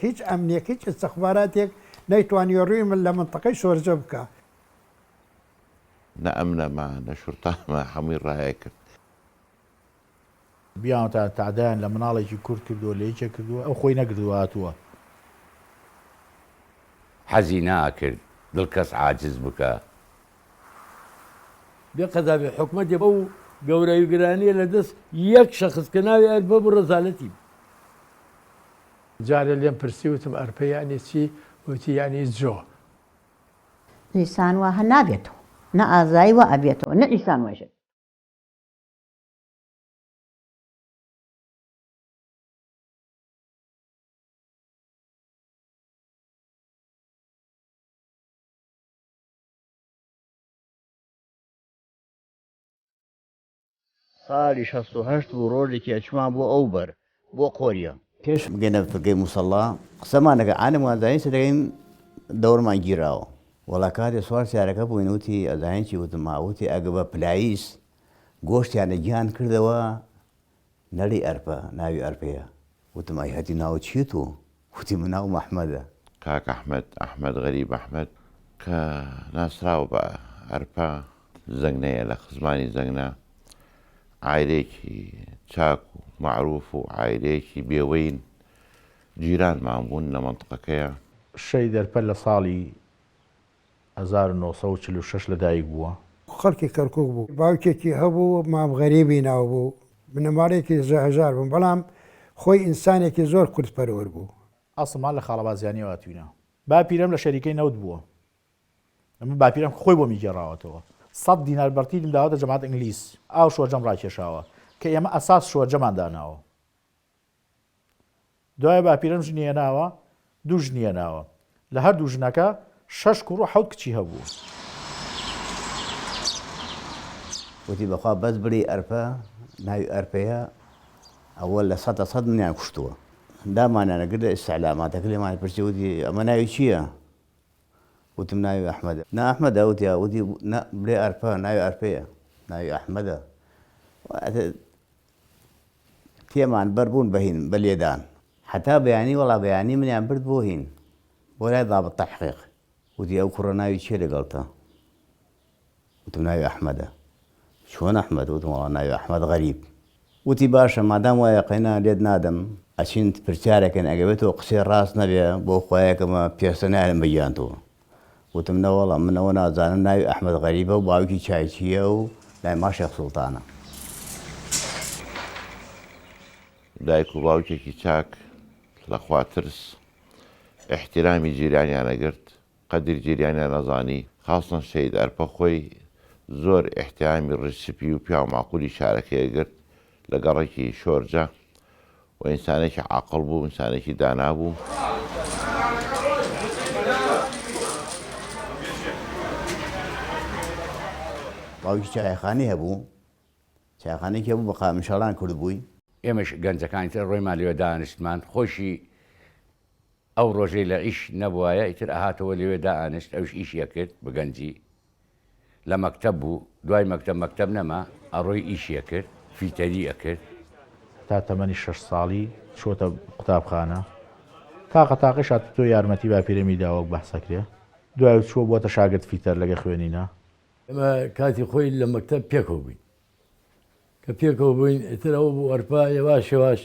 هیچ ئەمنیەک هیچ استخباراتێک نەیتوانی ڕووی من لە منطقەی شۆرجە بکە. نە ئەمنەما نە شورتاما هەمووی ڕایە کرد. بیان تا تعدایان لە مناڵێکی کورد کردووە لە هیچە کردووە ئەو خۆی نەکردووە هاتووە. حەزی ناکرد دڵ کەس عاجز بکە. بێ قەزابێ حکومەتێ بەو گەورەی گرانیە لە دەست یەک شەخص کە ناوی ئەربە بۆ ڕەزالەتی. جارە لێم پرسی وتم ئەرپە یانی چی؟ وتی یانی جۆ. ئیسان وە هە نابێتەوە، نە ئازایی وە ئەبێتەوە، نە ئیسان وەژێت. ساڵی 68 بوو ڕۆژێکی ئەچمان بۆ ئەو بەر بۆ قۆریە پێش بگەنە فەرگەی موسەڵا قسەمانەکە ئانم وازانین سەرەکەین دەوڕمان گیراوە وەڵا کاتێ سوار سیارەکە بووین وتی ئەزانین وتم ماوتی ئەگە بە پلاییس گۆشتیانە گیان کردەوە نەری ئەرپە ناوی ئەرپەیە وتم ئای هەتی ناو چیت و وتی من ناو مححمەدە کاک ئەحمەد غەریب ئەحمەد کە ناسراوە بە ئەرپە زەنگنەیە لە خزمانی زەنگنە عایلێکی چاک و معروف و عایلێکی بێوەین جیرانمان بوون لە مەنطقەکەیە. شەی دەرپەر لە ساڵی 1946 لەدایک بووە. خەڵکی کەرکووک بوو باوکێکی هەبوو مام غەریبی ناو بوو بنەماڵێکی زەهەژار بووم بەڵام خۆی ئینسانێکی زۆر کورتپەروەر بوو. ئەسڵمان لە خاڵەبازیانیەوە هاتووینە. باپیرەم لە شەریکەی نەوت بووە. ئەمە باپیرەم خۆی بۆ میگەڕاوەتەوە. 100 دینار بەرتیلم داوەتە جەماعەت ئینگلیس ئاو شۆرجەم ڕاکێشاوە کە ئێمە ئەساس شۆرجەمان داناوە. دوایە باپیرەم ژنیێناوە دوو ژنیێناوە لە هەردوو ژنەکە 6 کوڕ و 7 کچی هەبوو. وتی بەخوا بەس بری ئەرپە ناوی ئەرپەیە ئەوەل لە 100 منیان کوشتووە دامانیانەگرە ئیستعلاماتەکە لێمان پرسی وتی ئەمە ناوی چییە؟ وتم ناوی ئەحمەدە. نا ئەحمەدە وتی بڵێ ئەرپە ناوی ئەرپەیە ناوی ئەحمەدە. تێمان بەربوون بەهین بە لێدان حتا بەیانی وەڵا بەیانی منیان برد بۆ هین بۆ لای ضابط تەحقیق وتی ئەو کوڕە ناوی چیە لەگەڵتە؟ وتم ناوی ئەحمەدە. چۆن ئەحمەد؟ وتم وەڵا ناوی ئەحمەد غەریب. وتی باشە مادام وایە قەینا لێت نادەم ئەچین پرسیارەکەن ئەگەوێتەوە قسەی ڕاست نەبێ بۆ خۆیەکەمە پێستە نایەن بەگیانتەوە. وتم نەوەڵە منەوە نازانم ناوی ئەحمەد غەریبە و باوکی چایچیە و لای ما شێخ سوڵتانە. دایک و باوکێکی چاک لە خواترس احتیرامی جیرانیانەگرت قەدری جیرانیان نەزانی خاستن شەید ئەرپە خۆی زۆر احتیرامی ڕسپی و پیا و ماقولی شارەکەیە گرت لە گەڕێکی شۆرجە و ئینسانێکی عاقڵ بوو ئینسانێکی دانا بوو. باوکی چایخانی هەبوو چایخانێکی هەبوو بە قامشەڵان کردبووی. ئێمەش گەنجەکانی تر ڕۆیمان لێوێ دانیشتمان خۆشی ئەو ڕۆژەی لە ئیش نەبووایە ئیتر ئەهاتەوە لێوێ دائانشت ئەوش ئیشیە کرد بگەنجی لە مەکتەب بوو دوای مەکتەب نەما ئەڕۆی ئیشیە کرد فیتەریە کرد تا تەمەنی 6 ساڵی چۆتە قوتابخانە تاقەتاقیش هات تۆ یارمەتی باپیرەمی داوە بەحسەکرێ دوای چووە بۆتە شاگرد فیتەر لەگە خوێنینە. ئەمە کاتی خۆی لە مەکتەب پێکەوە بووین کە پێکەوە بووین ئیتر ئەوە بوو ئەرپا یەواش یەواش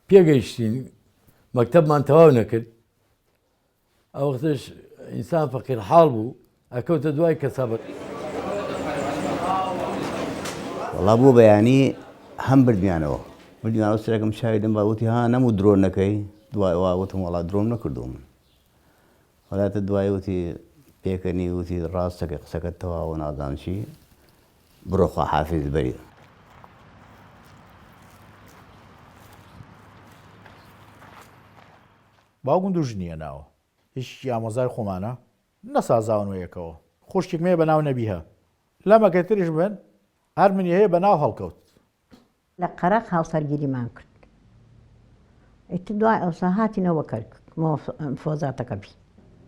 پێگەیشتین مەکتەبمان تەواو نەکرد ئەو وەختەش ئینسان فەقیر حاڵ بوو ئەکەوتە دوای کەسابەت. وەڵا بۆ بەیانی هەم بردمیانەوە سەرەکەم شاویدم باوتی ها نەموو درۆن نەکەی دوای وتم وەڵا درۆم نەکردوم وەڵاتە دوای وتی پێکەنی وتی ڕاستەکە قسەکەت تەواوە نازانم چی بڕۆخوا حافیز بەری. باوگم دوو ژنیە هیچ ئامۆزای خۆمانە نەسازاون یەکەوە خوشکێکمێ بە ناو نەبیهە لەمەکە تریش بن هەر منی هەیە بە ناو هەڵکەوت. لە قەرەق هاوسەرگیریمان کرد ئیتر دوای ئەوسا هاتینەوە کەرکک فۆزاتەکە بی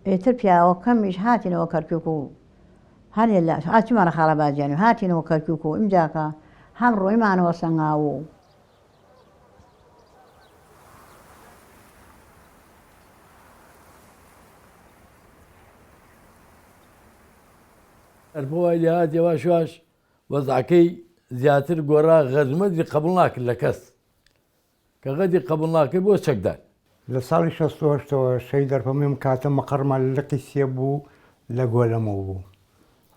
ئیتر پیاوەکەمیش هاتینەوە کەرکک و هەنێ لە هاچمانە خاڵەبازیانی و هاتینەوە کەرکک و ئیمجاکە هەم ڕۆیمانەوە سەنگاو و ئەرپەوای لێ هات یەواش یەواش وەزعەکەی زیاتر گۆڕا غەزمەتی قبول ناکرد لە کەس کە غەدی قبول ناکرد بۆ چەکدار لە ساڵی 1968ەوە شەی دەرفەمێم کاتە مەقڕمان لقی سێ بوو لە گۆلەمەوە بوو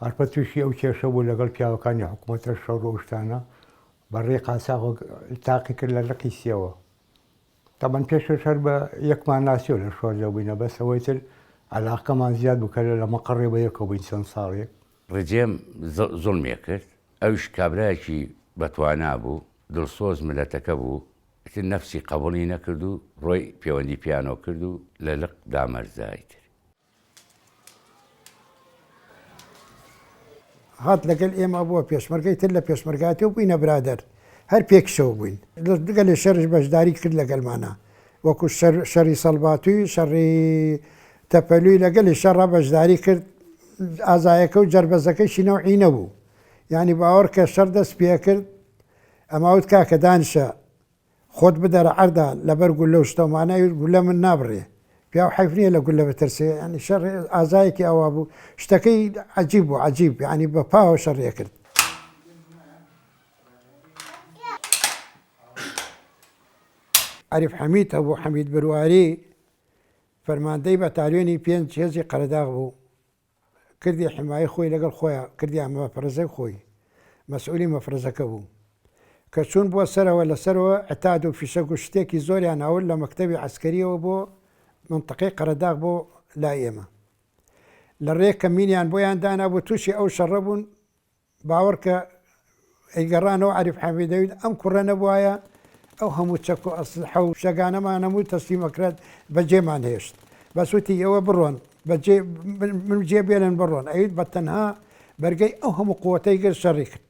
هەرپە تووشی ئەو کێشە بوو لەگەڵ پیاوەکانی حکوومەتە شەڕ و شتانە بەڕێ قاساغ تاقی کرد لە لقی سێەوە تەبەن پێشش هەر بە یەکمان ناسیۆ لە شۆرجە بووینە بەسەوەی تر علاقەمان زیاد بووکە لە مەقڕێ بە یەکەوە بووین چەند ساڵێک ڕێجێم زوڵمێ کرد ئەوش کابراایکی بەتوانا بوو دڵسۆز ملەتەکە بوو نەفسی قبولی نەکرد و ڕۆی پەیوەندی پیانۆ کرد و لە لق دامەرزایی کرد هات لەگەڵ ئێمە بووە پێشمەرگەی تر لە پێشمەرگاتی و بووینە برادەر هەر پێکشەوە بووین دگەلێ شەرش بەشداری کرد لەگەڵمانە وەکو شەڕی سەڵباتووی شەڕی تەپەلووی لەگەلی شەڕە بەشداری کرد ئازایەکە و جەربەزەکەی شینەوعی نەبوو یعنی باوەڕ کە شەر دەست پێ کرد ئەماوت کاکە دانیشە خۆت بدەرە عەردا لەبەر گول لەو شتەمانای گولە من نابڕێ پیا و حەیف نییە لە گولە بترسێ ینی شەڕ ئازایەکی ئەوە بوو شتەکەی عەجیب بوو عەجیب ینی بە پاوە شەڕێ کرد عەریف حەمید هەبوو حەمید برواری فەرماندەی بەتالیۆنی 5 هێزی قەرەداغ بوو کردی حمایە خۆی لەگەڵ خۆیان کردیان مەفرەزەی خۆی مەسئولی مەفرەزەکە بوو کە چوون بۆ سەرەوە لەسەرەوە عتاد و فیشەک و شتێکی زۆریان هاول لە مەکتەبی عەسکەریەوە بۆ منتەقەی قەرەداغ بۆ لای ئێمە لە ڕێک کە مینیان بۆیان دانا بوو تووشی ئەو شەڕە بوون باوەڕ کە ئەیگەڕانەوە عەریف حەمید دەوید ئەم کوڕە نەبوایە ئەو هەموو چەک و ئەسلحە و شەگانەمان هەموو تەسلیمەکرێت بەجێمان هێشت بەسووتی ئەوە بڕۆن من جێ بێنن بڕۆن ئەویت بە تەنها بەرگەی ئەو هەموو قووەتەی گرت شەڕی کرد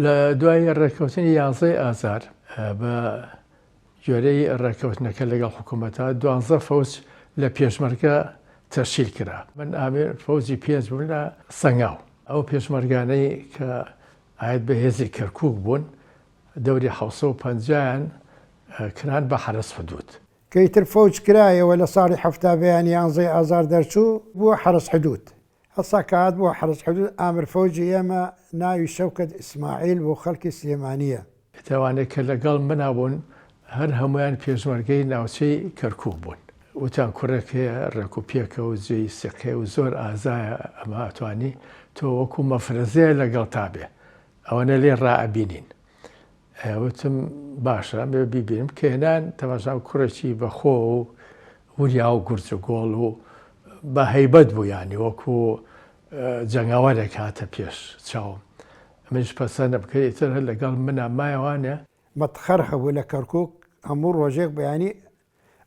لە دوای ڕێککەوتنی 11 ئازار بە جۆرەی ڕێککەوتنەکە لەگەڵ حکوومەتە 12 فەوج لە پێشمەرگە تەشکیل کرا من ئامێر فەوجی 5 بوون لە سەنگاو ئەو پێشمەرگانەی کە ئاەت بە هێزی کەرکووک بوون دەوری 1950یان کران بە حرس حدود کەیتر فەوج کرایەوە لە ساڵی هەفتا بەیان 11 ئازار دەرچوو بووە حرس حدود هەسا کات بووە حرس حدود ئامر فەوجی ئێمە ناوی شەوکەت ئیسماعیل بۆ خەڵکی سلێمانیە ئەوانەیە کە لەگەڵ منابوون هەر هەمویان پێشمەرگەی ناوچەی کەرکووک بوون وتیان کوڕێکەیە ڕێک و پێکە و جێی سێقێ و زۆر ئازایە ئەمە ئەتوانی تۆ وەکو مەفرەزەیە لەگەڵ تابێ ئەوەنە لێ ڕائەبینین وتم باشە بێ بیبینم کە هێنان تەماشا کوڕێکی بەخۆ و وریا و گورج و گۆڵ و بە هەیبەت بوو ینی وەکو جەنگاوەرێک هاتە پێش چاوم منش پەسەندە بکەی ئیتر هەر لەگەڵ منە مایەوانە مەتخەر هەبوو لە کەرکووک هەموو ڕۆژێک بەیانی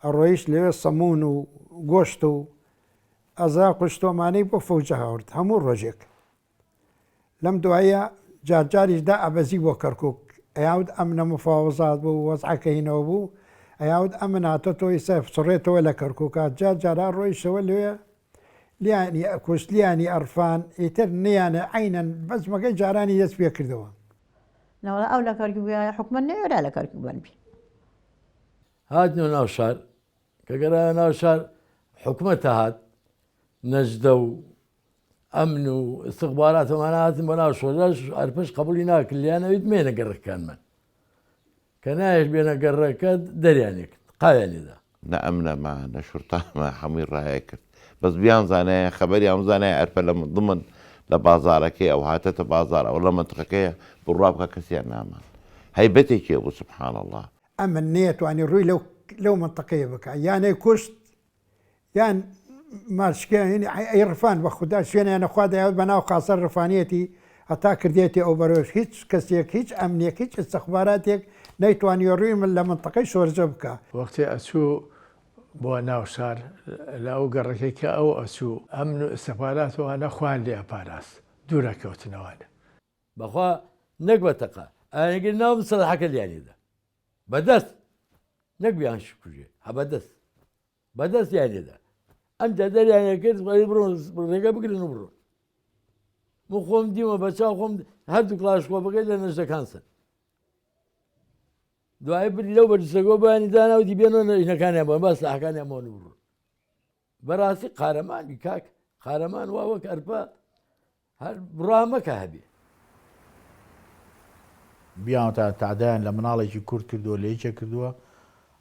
ئەڕۆیش لەوێ سەمون و گۆشت و ئەزا قشتۆمانەی بۆ فەوجە هاورد هەموو ڕۆژێک لەم دوایە جارجاریشدا ئەبەزی بۆ کەرکووک ئەیاود ئەمنە مفاوەزات بوو وەزعەکەینەوە بوو ئەیاود ئەمن هاتە تۆی سەفسڕێتەوە لە کەرکووکات جارجارا ڕۆیشەوە لێ لیانی کوشت لیانی ئەرفان ئیتر نیانە عینەن بەزمەکەی جارانی دەست پێ کردەوە نەوەڵا ئەو لە کەرکووک حکومەت نەوێرا لە کەرکووک بنبی هاتنەوە ناو شار کە گەرایە ناو شار حکومەتە هات نەجدە و ئەمن و استخباراتەوانە هاتن بە ناو شۆژەش ئەرپش قبولی ناکرد لیانەویت مێنە گەڕەکانمان کە نایش بێنە گەڕەکە دەریانێک قاوێنێدا نە ئەمنەما نە شورتاما هەمووی ڕایە کرد بەس بیان زانایە خەبەری ئەم زانایە ئەرپە لە دڵمن لە بازارەکەی ئەو هاتەتە بازار ئەو لە منتقەکەیە بڕوا بکە کەسیان نامان هەیبەتێکی بوو سبحان الله ئەمن نێتوانی ڕووی لەو منتەقەیە بکە یانەی کوشت یان مارشکە ئەیڕفان بە خوددا شوێنیان نەخوا دەیاوت بە ناو قاسەر ڕفانیەتی هەتا کردێتی ئەو بەرەوەش هیچ کەسێک هیچ ئەمنێک هیچ استخباراتێک نەیتوانی ڕووی من لە منتەقەی شۆرجە بکە وەختی ئەچوو بۆ ناو شار لە ئەو گەڕەکەی کە ئەو ئەچوو ئەمن و ئستەخباراتەوانە خوان لێ ئەپاراست دوورەکەوتنەوەانە بەخوا نەک بەتەقا ئاگەر ناو سەلاحەکە لیانێدا بەدەست نەک بیان شکوژێ هە بەدەست بەدەست یانێدا ئەم دەریانە کرد بڕۆن ڕێگە بگرن و بڕۆن من خۆم دیمە بە چاو خۆم هەردوو کلاشخۆ بگەی لە نەژدەکان سەر دوای بری لەو بەرجەگۆ بەیانی داناوتی بێنەوە نەژنەکانیان بۆ باس ساحەکانیان بۆ بڕۆن بەڕاستی قارەمانی کاک قارەمان وا وەک ئەرپە هەر بڕامەکە هەبێ بیانتە تعدایان لە مناڵێکی کورد کردووە لە هیچە کردووە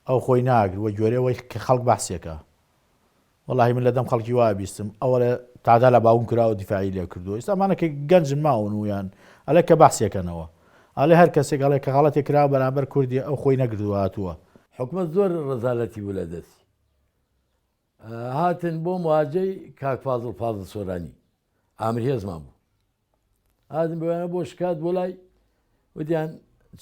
ئەو خۆی ناگروە گوێرەوەی کە خەڵک بەحسێکە وەڵاهی من لە دەم خەڵکی وا بیستم ئەوە لە تعدا لە باون کراوە دیفاعی لێ کردووە ئێستامانەکە گەنجن ماون ویان ئەلێ کە بەحسێکەنەوە ئەڵێ هەر کەسێک ئەڵێ کە غەڵەتێک کرا بەرامبەر کوردی ئەو خۆی نەگردووە هاتووە حکومت زۆر ڕزالەتی بوو لە دەستی هاتن بۆ مواجەی کاک فازڵ سۆرانی ئامر هێزمان بوو هاتن بەوێنە بۆ شکات بۆ لای وتیان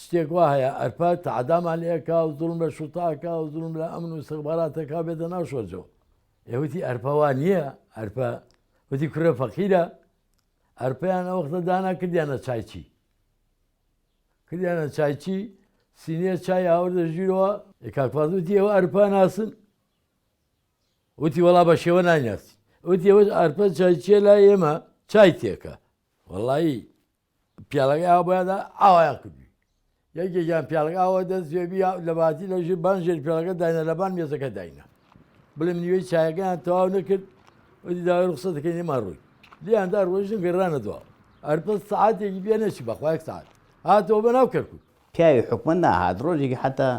شتێک وا هەیە ئەرپا تعدامان لێکا و زوڵم لە شوتاکە و زوڵم لە ئەمن و سەخباراتەکە بێتە ناو شۆرجەوە ئێوتی ئەرپەوان نییە ئەرپە وتی کوڕە فەقیرە ئەرپیان ئەوەختە دانا کردیانە چایچی کردیانە چایچی سینێ چای ئاوردە ژیرەوە کاکفاز وتی ئێوە ئەرپا ناسن وتی وەڵا بە شێوە ناناسی وتی ئەوە ئەرپە چایچیە لای ئێمە چای تێکە وەڵایی پیاڵەکە ئاوا بۆیاندا ئاوایان کردووی یەکێکیان پیاڵەکە ئاوە دەستێبی لە باتی لە ژێر بان ژێر پیاڵەکە داینە لەبان مێزەکە داینە بڵێم نیوەی چایەکەیان تەواو نەکرد وتی داوای ڕوخسەتەکەی نێمان ڕووی لیاندا ڕۆژن گەڕانە دوا ئەرپە سعاتێکی بێ نەچی بەخوایەک سعات هاتەوە بەناو کەرکووک پیاوی حکومت ناهات ڕۆژێکی حتا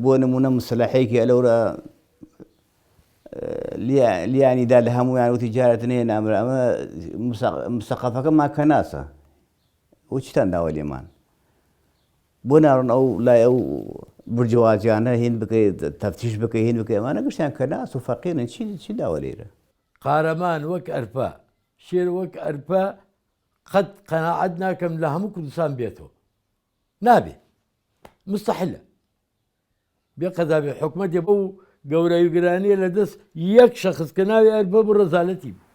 بۆ نمونە مسلحەیەکی ئەلەورە لیانیدا لە هەمویان وتی جارەت نێ نامرە ئەمە مستەقەفەکەمان کە ناسە ئەو چتان داوە لێمان بۆ ناڕۆن ئەو لای ئەو برجەوازیانە هین بکەیت تەفتیش بکەی هین بکەی ئەمانە گشتیان کە ناس و فەقیرن چی داوە لێرە قارەمان وەک ئەرپە شێر وەک ئەرپە قەت قەناعەت ناکەم لە هەموو کوردستان بێتەوە نابێ مستەحیلە بێ قەزابێ حکومەتێ بەو گەورەی و گرانیە لە دەست یەک شەخص کە ناوی ئەرپە بۆ ڕەزالەتی بوو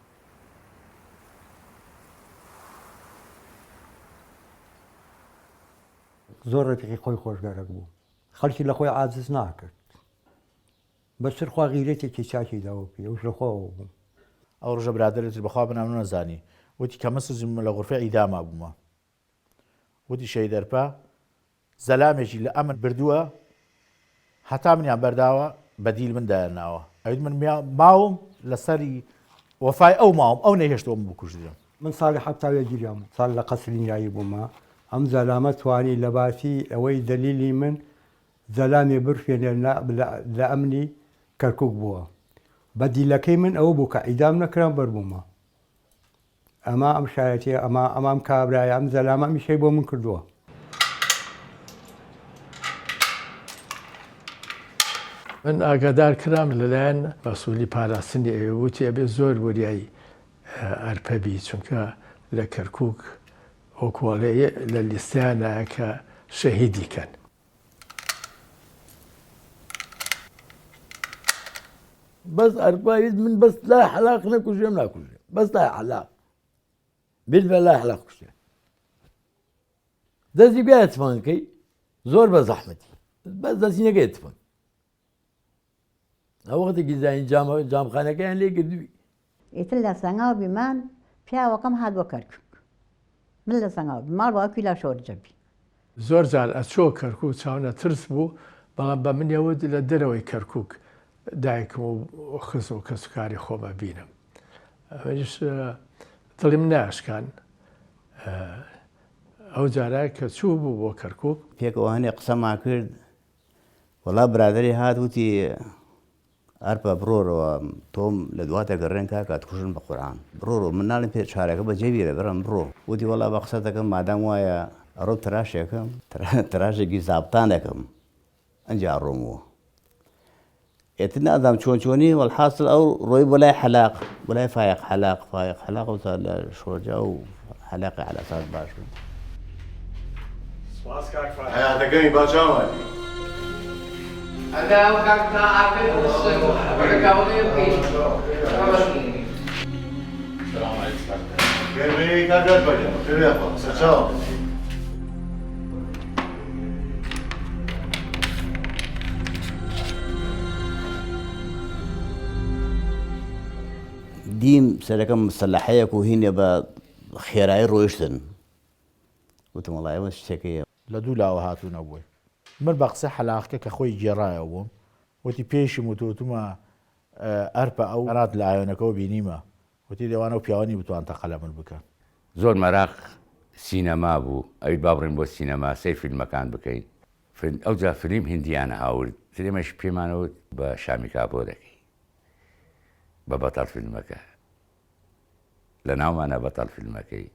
زۆر ڕێپێکی خۆی خۆشگارەک بوو خەڵکی لە خۆی عاجز ناکرد بەسەر خوا غیرەتێکی چاکی داوە پێ ئەوش لە خۆەوە بوو ئەو ڕژە برادرێت بەخوا بنام نەزانی وتی کە مەسزم لە غورفە ئیداما بوومە وتی شەی دەرپا زەلامێکی لە ئەمن بردووە هەتا منیان بەرداوە بەدیل من دایاناوە ئەوت من ماوم لەسەری وەفای ئەو ماوم ئەو نەهێشتەوەم بکوژدم من ساڵی حەفتاوێ گیریام ساڵ لە قەسرینایی بوومە ئەم زەلامە توانی لە باسی ئەوەی دەلیلی من زەلامی برفێنێ لە ئەمنی کەرکووک بووە بەدیلەکەی من ئەوە بوو کە ئیدام نەکرام بەربوومە ئەمە ئەم شایەتێ ئەمام کابرایە ئەم زەلامە میشەی بۆ من کردووە من ئاگادار کرام لەلایەن مەسئولی پاراستنی ئێوەتی ئەبێ زۆر وەریایی ئەرپەبی چونکە لە کەرکووک ئۆکۆڵەیە لە لیستیانە کە شەهیدی کەن بەس ئەرپاویت من بەس لای حەلاق نەکوژێم ناکوژێم بەس لای حەلاق بیت بە لای حەلاق کوژێ دەستی بیا ئەتفانکەی زۆر بە زەحمەتی بەس دەستی نەکەی ئەتفان ئەو وەختێکی زین جامخانەکەیان لێ کردووی ئیتر لە سەنگاو بیمان پیاوەکەم هات بۆ کەرکووک من لە سەنگاو ماڵ باوکی لە شۆرجەبی زۆر جار ئەچۆ کەرکووک چاونە ترس بوو بەڵام بە منەوە لە دەرەوەی کەرکووک دایکم و خز و کەسوکاری خۆمە بینم ئەوەش دڵی من ناشکان ئەو جارای کە چوو بوو بۆ کەرکووک پێکەوە هەنێ قسەمان کرد وەڵا برادری هات وتی ئەرپە بڕۆرەوە تۆم لە دواتە گەڕێن کا کاتکوژن بە قورعان بڕۆرەوە من ناڵم پێ چارەکە بە جێبیرە بڕم بڕۆ وتی وەڵا بە قسە دەکەم مادام وایە ئەڕۆ تراشێکم تراشێکی زابتان دەکەم ئەنجا ڕۆمەوە ئێتر نادام چۆنی وەڵحاصل ئەو ڕۆی بۆ لای حەلاق بۆ لای فایق حەلاق وتا لە شۆرجا و حەلاقی عەلەسات باش بوو حیاتەکەی باچاوان هذا وقت عابد ورقاوني وكيل السلام عليكم كيفك كاكات بجا خير يا اخو سلام دیم سەرەکەم مسلحەیەک و هینێ بە خێرایی ڕۆیشتن وتم وەڵای ئەمە شتێکەیە لە دوو لاوە هاتوونە بووی من بە قسە حەلاقەکە کە خۆی گێڕایە بووم وتی پێشی وتوتمە ئەرپە ئەو هەرات لە ئاوێنەکەەوە بینیمە وتی لێوانە و پیاوانی بتوان تەقە لە من بکەن زۆر مەراق سینەما بوو ئەوی باڕین بۆ سینەما سەی فیلمەکان بکەین ئەوجا فیلم هندیانە هاورد فیلمەش پێمانەوت بە شامی کاپۆرەکەی بە بەتەڵ فیلمەکە لە ناومانە بەتەڵ فیلمەکەی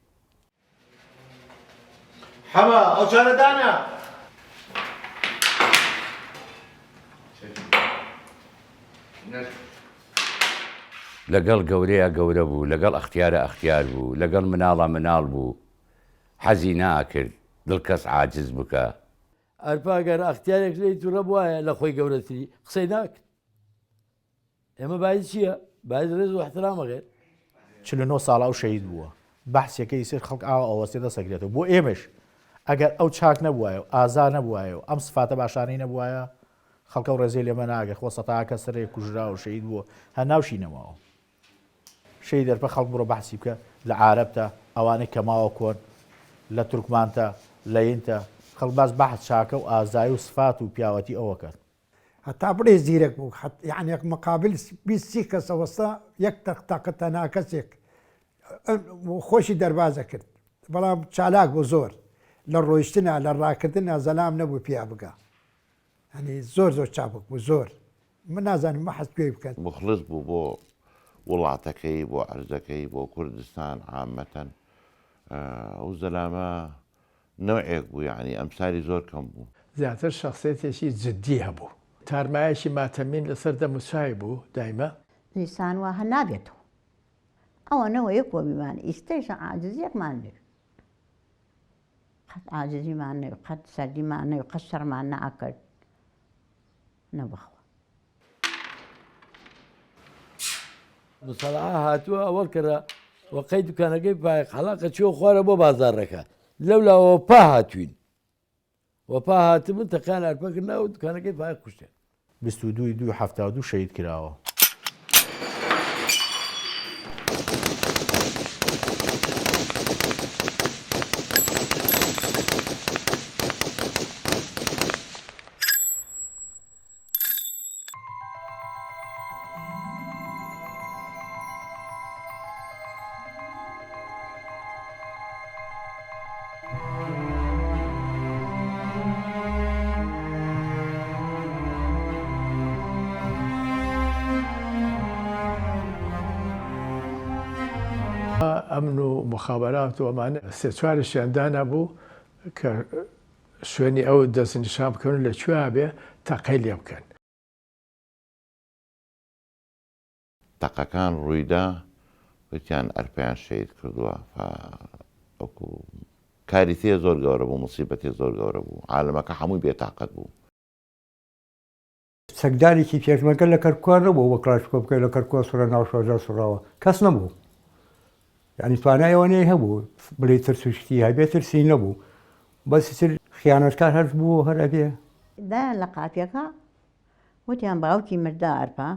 حەما ئەو چارەدانە لەگەڵ گەورەیە گەورە بوو لەگەڵ ئەختیارە ئەختیار بوو لەگەڵ مناڵە مناڵ بوو حەزی ناکرد دڵ کەس عاجز بکە ئەرپاگەر ئەختیارێک لێی تووڕە وایە لە خۆی گەورەتری قسەی ناکرد ئێمە باید چییە؟ باید ڕێز و احترامەغێت 49 ساڵ ئەو شەید بووە بەحسیەکەی سێر خەڵک ئاوا ئەوەستێ دەسەگرێتەوە بۆ ئێمەش ئەگەر ئەو چاک نەبووایە و ئازا نەبووایە و ئەم سفاتە باشانەی نەبووایە خەڵکە و ڕێزەی لێمە ناگە خۆ سەتاکە سەرێک کوژرا و شەید بووە هە ناوشی نەماوە شەی دەرپە خەڵک بڕۆ بەحسی بکە لە عارەبتە ئەوانەی کەماوە کۆن لە تورکمانتە لە هێنتە خەڵک باس بەحث چاکە و ئازایی و سفات و پیاوەتی ئەوە کرد هەتا بڵێ زیرەک بوو یعنی مقابل 20 کەسەوەستا یەک تەقە تەنها کەسێک خۆشی دەربازە کرد بەڵام چالاک بوو زۆر لە ڕۆیشتنە لە ڕاکردنە زەلام نەبوو پیا بگە هەنی زۆر چاپک بوو زۆر من نازانم بەحەز پێی بکەن مخلص بوو بۆ وڵاتەکەی بۆ عەرزەکەی بۆ کوردستان عامەتەن ئەو زەلامە نوعێک بوو یعنی ئەمساری زۆر کەم بوو زیاتر شخصیتێکی جددی هەبوو تارمایەکی ماتەمین لەسەر دەموچای بوو دایمە لیسان وا هە نابێتەوە ئەوە نەوە یەک بۆ بیمان ئیستێشە عاجزیەکمان لێ قەت عاجزیمان نەوێ قەت سەردیمان نەوێ قەت شەڕمان نەئەکرد نەبەخوا مسەڵحە هاتووە ئەوەڵ کەرە وەقەی دوکانەکەی پایق حەڵاقە چۆ خوارە بۆ بازارڕەکە لەولاوە پا هاتوین وەپا هاتبوون تەقان ئەرپەکردنەوە دوکانەکەی پایق کوشتێن 22 شەید کراوە ئەمن و مخابرات و ئەمانە سێ چوارشیان دانا بوو کە شوێنی ئەو دەستنیشان بکەون لە کوێ بێ تاقەی لێ بکەن تەقەکان ڕوویدا وتیان ئەرپیان شەید کردووە وەکو کاری تێ زۆر گەورە بوو موسیبەتی زۆر گەورە بوو عالەمەکە هەمووی بێتاقەت بوو سەگدارێکی پێشمەکە لە کەرکوار نەبوو بە کلاشکۆ بکەی لە کەرکووە سوورە ناو شۆژە سوڕاوە کەس نەبوو یعنی توانایەوەنەیە هەبوو بڵێ ترسشتی هەبێت ترسی نەبوو بەسی تر خیانەتکار هەر بوو هەر ئەبێ دایان لە قاپیەکە وتیان باوکی مردا ئەرپا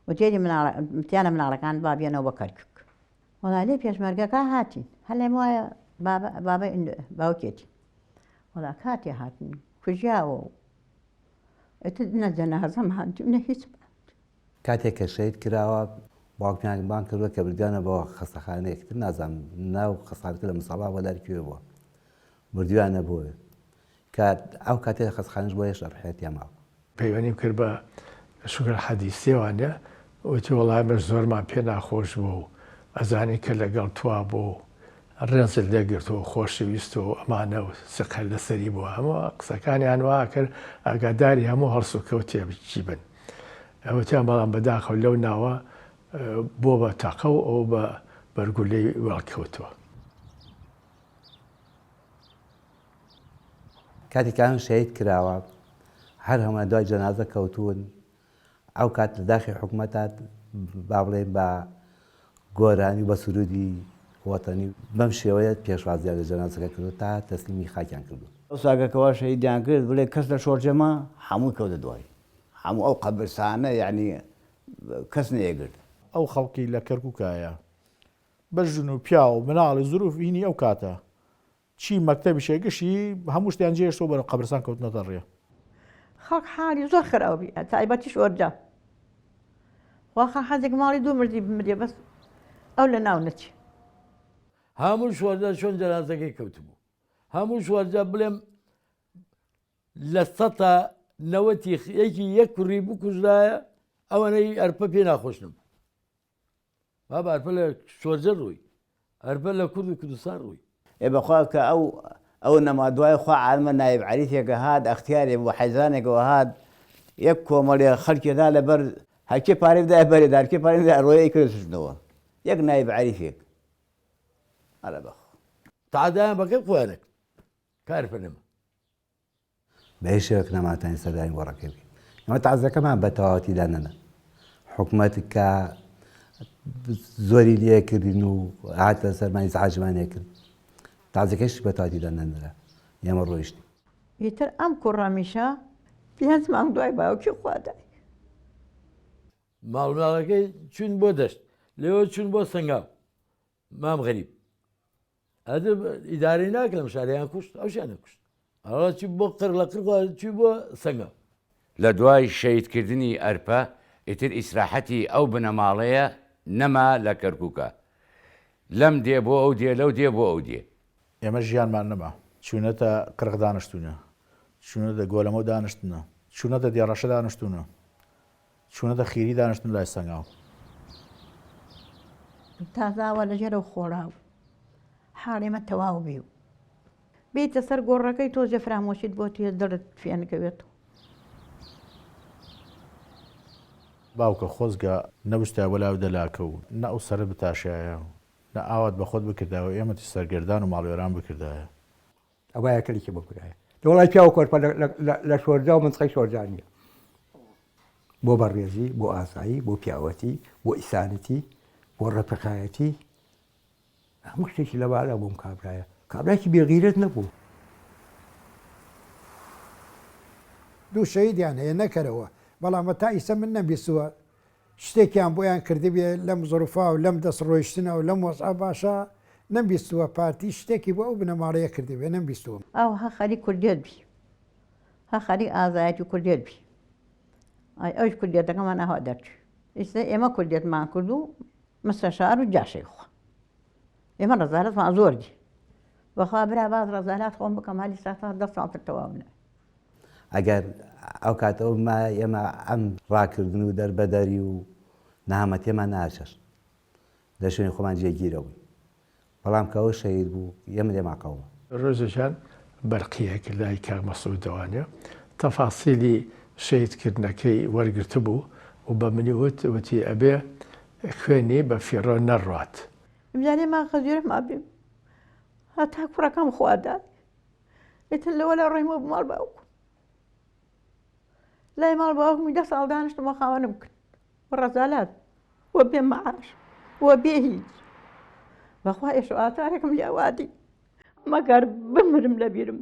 وتێری متیانە مناڵەکان بابیێنەوە بە کەرکک وەڵا لێ پێشمەرگەکە هاتین هەلێم وایە بابە باوکێتی وەڵا کاتێ هاتین کوژیاوە نەجەنازەم هاتوونە هیچ کاتێک کە شەید کراوە باوکمیان کردووە کە بردیانە بۆ خەستەخانەیەکتر نازانم ناو خەستخانەکە لە مسەڵا بۆ لارکوێ بووە بردویانە بۆێ کات ئەو کاتێک خەستخانەش بۆ هێشتا ڕحێتیا ماوە پەیوەندیم کرد بە شوگەر حەدیسێوانە وتی وەڵای مەش زۆرمان پێ ناخۆش بوو و ئەزانی کە لەگەڵ توا بوو ڕێنزت لێگرتەوە خۆشەویست و ئەمانە و سقل لەسەری بووە هەموو قسەکانیان وا کرد ئاگاداری هەموو هەڵسو کەوتێ بچی بن ئەوتیان بەڵام بەداخەو لەو ناوە بۆ بە تاقە و ئەو بە بەرگولەی وڵکەوتەوە کاتێکان شەید کراوە هەر هەموو دوای جەنازە کەوتون ئەو کات لە داخی حکوومەتات با بڵێن بە گۆرانی بە سرودی وەتەنی بەم شێوەیە پێشوازیان لە جەنازەکە کردو تا تەسلیمی خاکیان کردو ئەو ساگەکەەوە شەیدیان کرد بڵێ کەس لە شۆرجەمە هەمووی کەوتە دوای هەموو ئەو قەبرستانە یعنی کەس نەیەگرت ئەو خەڵکی لە کەرکووکایە بەژن و پیا و مناڵی زروف هینی ئەو کاتە چی مەکتەبی شێگەشی هەموو شتیان جێشتەوە بەرە قەبرستان کەوتنەتە ڕێ خەڵک حالی زۆر خراوی تایبەتی شۆرجە واخە حەزێک ماڵی دوو مردی بمرێ بەس ئەو لە ناو نەچی هەموو شوەرجە چۆن جەنازەکەی کەوتبوو هەموو شوەرجە بڵێم لە 90 یەک کوڕی بکوژرایە ئەوەنەی ئەرپە پێ ناخۆشنم بابە ئەرپە لە شوەرجە ڕووی ئەرپە لە کوردی کوردستان ڕووی بەخوا کە ئەو نەما دوای خوا عالمە نایب عریفێکە هات ئەختیارێ بۆ حەیزانێکەوە هات یەک کۆمەڵێ خەڵکێدا لەبەر هەرکێ پارەی بدایە بەرێدا هەرکێ پارەی بدایە ڕۆیەی کردنەوە یەک نایب عریفێک ئەرە بەخ تعدایان بەکەی خۆیانێک کار پەنەمە بە شێوەیەک نەماتانی سەردانی وەڕەکەی بکەین ئەمە تازەکەمان بە تەواوەتیدا نەنا حکوومەت کە زۆری لێکردین و هاتە سەرمانی سەحاجمانێ کرد تازەکەش بە تەواوەتیدا نەنرا ئێمە ڕۆیشتی ئیتر ئەم کوڕەمیشە 5 مانگ دوای باوکی خوادای ماڵناڵەکەی چون بۆ دەشت لێوە چون بۆ سنگاو مام غەریب ئەدە ئیدارەی ناکەم شاریان کوشت ئەوشیان نەکوشت ئەوە چی بۆ قڕ لە قڕ چی بۆ سنگاو لە دوای شەیدکردنی ئەرپە ئیتر ئیسراحەتی ئەو بنەماڵەیە نەما لە کەرکووکە لەم دێ بۆ ئەو دێ لەو دێ بۆ ئەو دێ ئێمە ژیانمان نەما چوونەتە قڕق دانیشتونە چوونەتە گۆلەمە دانیشتنە چوونەتە دێڕەشە دانیشتونە چوونەتە خیری دانیشتن لای سەنگاو تازاوە لە ژێرە و خۆراو حاڵێمە تەواو بی و بیتە سەر گۆڕەکەی تۆزێ فرامۆشیت بۆ تێ دڵت فێنکەوێتەوە باوکە خۆزگە نەویستای وەلاو دەلاکە و نە ئەو سەرە بتاشایە و نە ئاوات بە خۆت بکرداوە ئێمەتی سەرگردان و ماڵوێران بکردایە ئەوە یەکەلێکی بکرایە دەوڵای پیاوە کۆرپە لە شۆرجا و منسقی شۆرجانیە بۆ بەڕێزی بۆ ئاسایی بۆ پیاوەتی بۆ ئیسانەتی بۆ ڕەفقایەتی هەموو شتێکی لە بالا بۆم کابرایە کابراایکی بێغیرەت نەبوو دوو شەیدیان هەیە نەکەرەوە بەڵام تا ئیسە من نەبیستووە شتێکیان بۆیان کردبێ لەم زۆرفا و لەم دەست ڕۆیشتنە و لەم وەسا باشە نەبیستووە پارتی شتێکی بۆ ئەو بنەماڵەیە کردبێ نەبیستووە ئەو ها خەری کوردێت بی ها خەری ئازایەتی کوردێت بی ئەوش کوردێتەکەمان ناهوا دەرچوو ئێستا ئێمە کوردێتمان کرد و مستەشار و جاشەی خۆ ئێمە ڕەزالەتمان زۆردی بەخوا برا باز ڕەزالات خۆم بکەم هەلی ساتا 10 ساڵ تەواونە ئەگەر ئەو کاتەوە ئێمە ئەم ڕاکردن و دەربەدەری و نەهامەتێمان ناچەر لە شوێنی خۆمان جێگیرەوەی بەڵام کە ئەو شەید بوو ئێمە لێماقەوە ڕۆژەشان بەرقیەک لای کاک مەسعود دەوانێ تەفاسیلی شەیدکردنەکەی وەرگرتە بوو و بە منی وتی ئەبێ خوێنی بە فیڕۆ نەڕات ئەمجارێ ما خەزیرە ما بیم هەتا کوڕەکەم خوادای ئێتر لەوە لە ڕێمە بماڵ باوکو لای ماڵ باوکمی 10 ساڵ دانیشتمە خاوەنم کرد ڕەزالات وە بێ مەعاش وە بێ هیچ بەخوا ئێش و ئاتارێکم جاوادی مەگەر بمرم لە بیرم